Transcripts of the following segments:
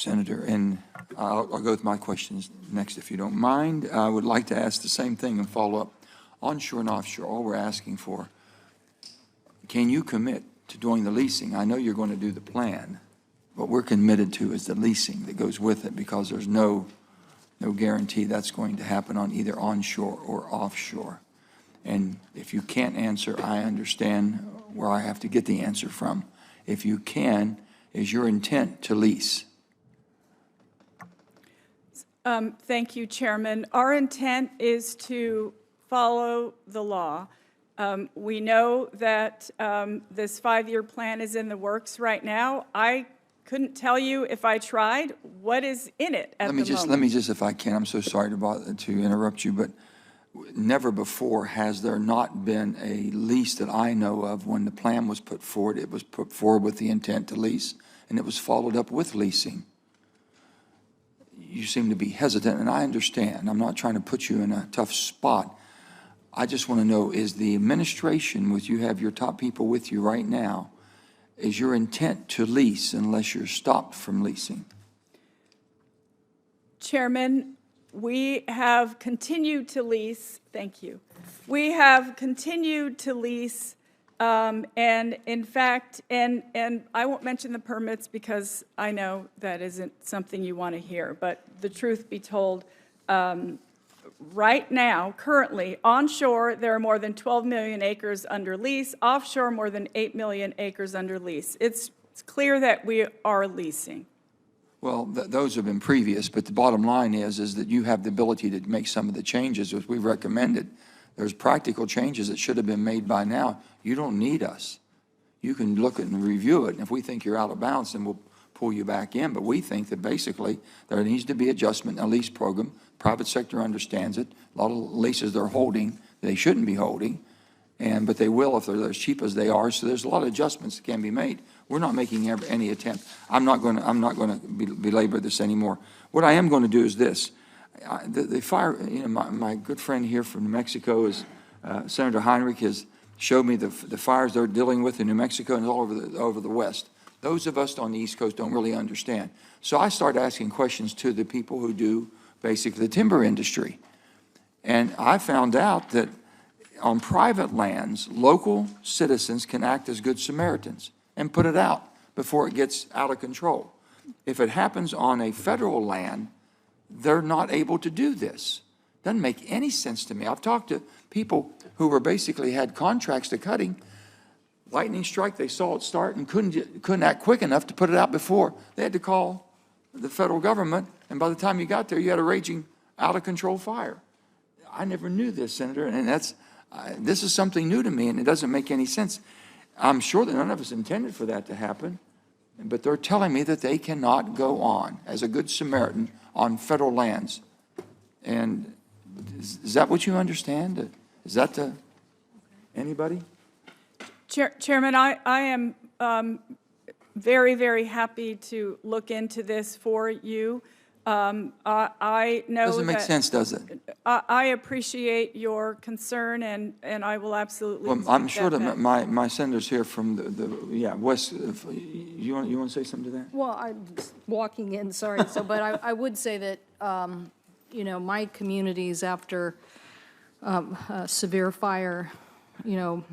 Senator, and I'll go with my questions next if you don't mind. I would like to ask the same thing and follow up. Onshore and offshore, all we're asking for, can you commit to doing the leasing? I know you're going to do the plan. What we're committed to is the leasing that goes with it, because there's no guarantee that's going to happen on either onshore or offshore. And if you can't answer, I understand where I have to get the answer from. If you can, is your intent to lease? Thank you, Chairman. Our intent is to follow the law. We know that this 5-year plan is in the works right now. I couldn't tell you, if I tried, what is in it at the moment. Let me just, if I can, I'm so sorry to interrupt you, but never before has there not been a lease that I know of. When the plan was put forward, it was put forward with the intent to lease, and it was followed up with leasing. You seem to be hesitant, and I understand. I'm not trying to put you in a tough spot. I just want to know, is the administration, you have your top people with you right now, is your intent to lease unless you're stopped from leasing? Chairman, we have continued to lease. Thank you. We have continued to lease, and in fact, and I won't mention the permits because I know that isn't something you want to hear, but the truth be told, right now, currently, onshore, there are more than 12 million acres under lease, offshore, more than 8 million acres under lease. It's clear that we are leasing. Well, those have been previous, but the bottom line is that you have the ability to make some of the changes as we recommended. There's practical changes that should have been made by now. You don't need us. You can look at and review it, and if we think you're out of bounds, then we'll pull you back in. But we think that basically there needs to be adjustment in a lease program. Private sector understands it. A lot of leases they're holding, they shouldn't be holding, but they will if they're as cheap as they are. So there's a lot of adjustments that can be made. We're not making any attempt. I'm not going to belabor this anymore. What I am going to do is this: the fire. You know, my good friend here from New Mexico is Senator Heinrich has showed me the fires they're dealing with in New Mexico and all over the West. Those of us on the East Coast don't really understand. So I started asking questions to the people who do basically the timber industry. And I found out that on private lands, local citizens can act as good Samaritans and put it out before it gets out of control. If it happens on a federal land, they're not able to do this. Doesn't make any sense to me. I've talked to people who were basically had contracts to cutting. Lightning strike, they saw it start and couldn't act quick enough to put it out before. They had to call the federal government, and by the time you got there, you had a raging, out-of-control fire. I never knew this, Senator, and this is something new to me, and it doesn't make any sense. I'm sure that none of us intended for that to happen, but they're telling me that they cannot go on as a good Samaritan on federal lands. And is that what you understand? Is that anybody? Chairman, I am very, very happy to look into this for you. I know doesn't make sense, does it? I appreciate your concern, and I will absolutely. Well, I'm sure that my senators here from the West. You want to say something to that? Well, I'm walking in. Sorry. But I would say that you know, my communities after a severe fire, you know.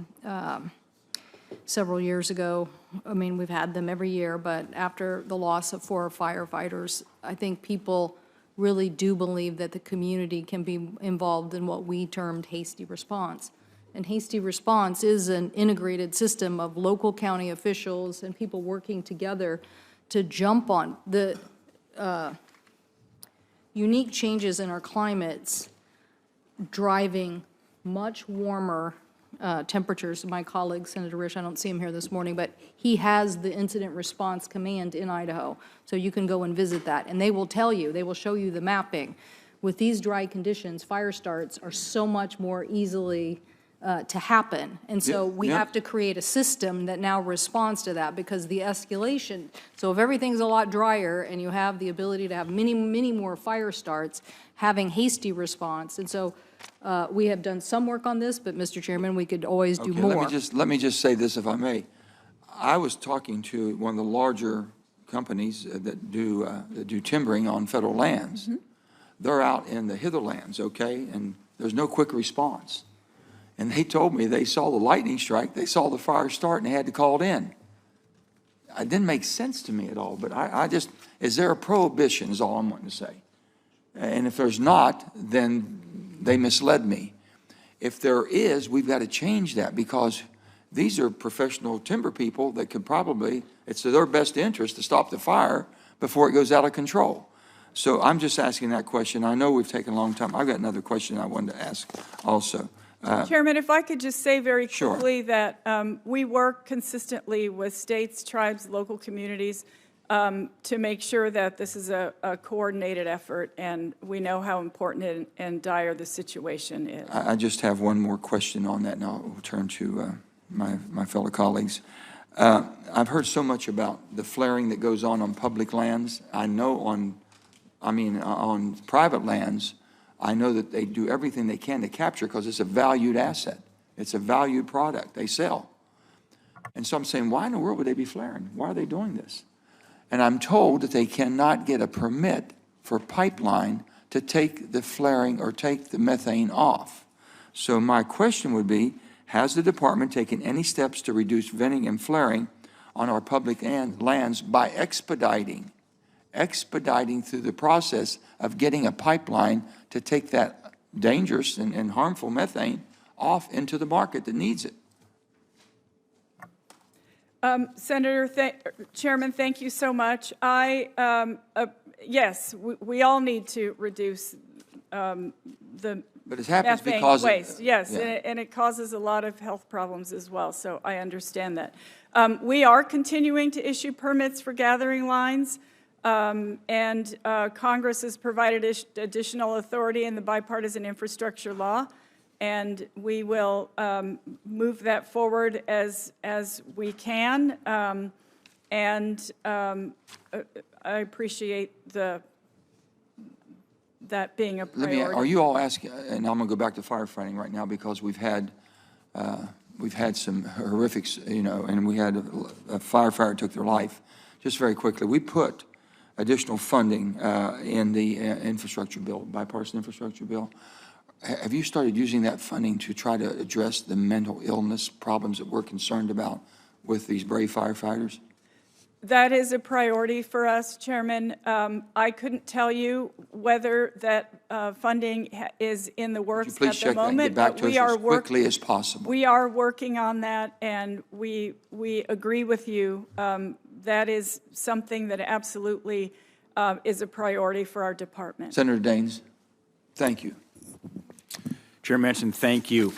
Several years ago, I mean, we've had them every year, but after the loss of 4 firefighters, I think people really do believe that the community can be involved in what we termed hasty response. And hasty response is an integrated system of local county officials and people working together to jump on the unique changes in our climates, driving much warmer temperatures. My colleague, Senator Risch, I don't see him here this morning, but he has the Incident Response Command in Idaho. So you can go and visit that. And they will tell you, they will show you the mapping. With these dry conditions, fire starts are so much more easily to happen. And so we have to create a system that now responds to that, because the escalation, so if everything's a lot drier and you have the ability to have many, many more fire starts, having hasty response. And so we have done some work on this, but Mr. Chairman, we could always do more. Let me just say this, if I may. I was talking to one of the larger companies that do timbering on federal lands. They're out in the hitherlands, okay, and there's no quick response. And they told me they saw the lightning strike, they saw the fire start, and they had to call it in. It didn't make sense to me at all, but I just, is there a prohibition is all I'm wanting to say. And if there's not, then they misled me. If there is, we've got to change that, because these are professional timber people that could probably, it's to their best interest to stop the fire before it goes out of control. So I'm just asking that question. I know we've taken a long time. I've got another question I wanted to ask also. Chairman, if I could just say very Sure. quickly that we work consistently with states, tribes, local communities to make sure that this is a coordinated effort, and we know how important and dire the situation is. I just have one more question on that, and I'll turn to my fellow colleagues. I've heard so much about the flaring that goes on public lands. I know on private lands, I know that they do everything they can to capture, because it's a valued asset. It's a valued product they sell. And so I'm saying, why in the world would they be flaring? Why are they doing this? And I'm told that they cannot get a permit for pipeline to take the flaring or take the methane off. So my question would be, has the department taken any steps to reduce venting and flaring on our public lands by expediting through the process of getting a pipeline to take that dangerous and harmful methane off into the market that needs it? Chairman, thank you so much. Yes, we all need to reduce the But it happens methane because waste, yes, yeah. and it causes a lot of health problems as well, so I understand that. We are continuing to issue permits for gathering lines, and Congress has provided additional authority in the bipartisan infrastructure law, and we will move that forward as we can, and I appreciate that being a priority. Are you all asking, and I'm going to go back to firefighting right now, because we've had some horrifics, and we had a firefighter took their life. Just very quickly, we put additional funding in the infrastructure bill, bipartisan infrastructure bill. Have you started using that funding to try to address the mental illness problems that we're concerned about with these brave firefighters? That is a priority for us, Chairman. I couldn't tell you whether that funding is in the works Would you at please the check that and moment. get back but to us we are as quickly as possible? We are working on that, and we agree with you. That is something that absolutely is a priority for our department. Senator Daines, thank you. Chair Manchin, thank you.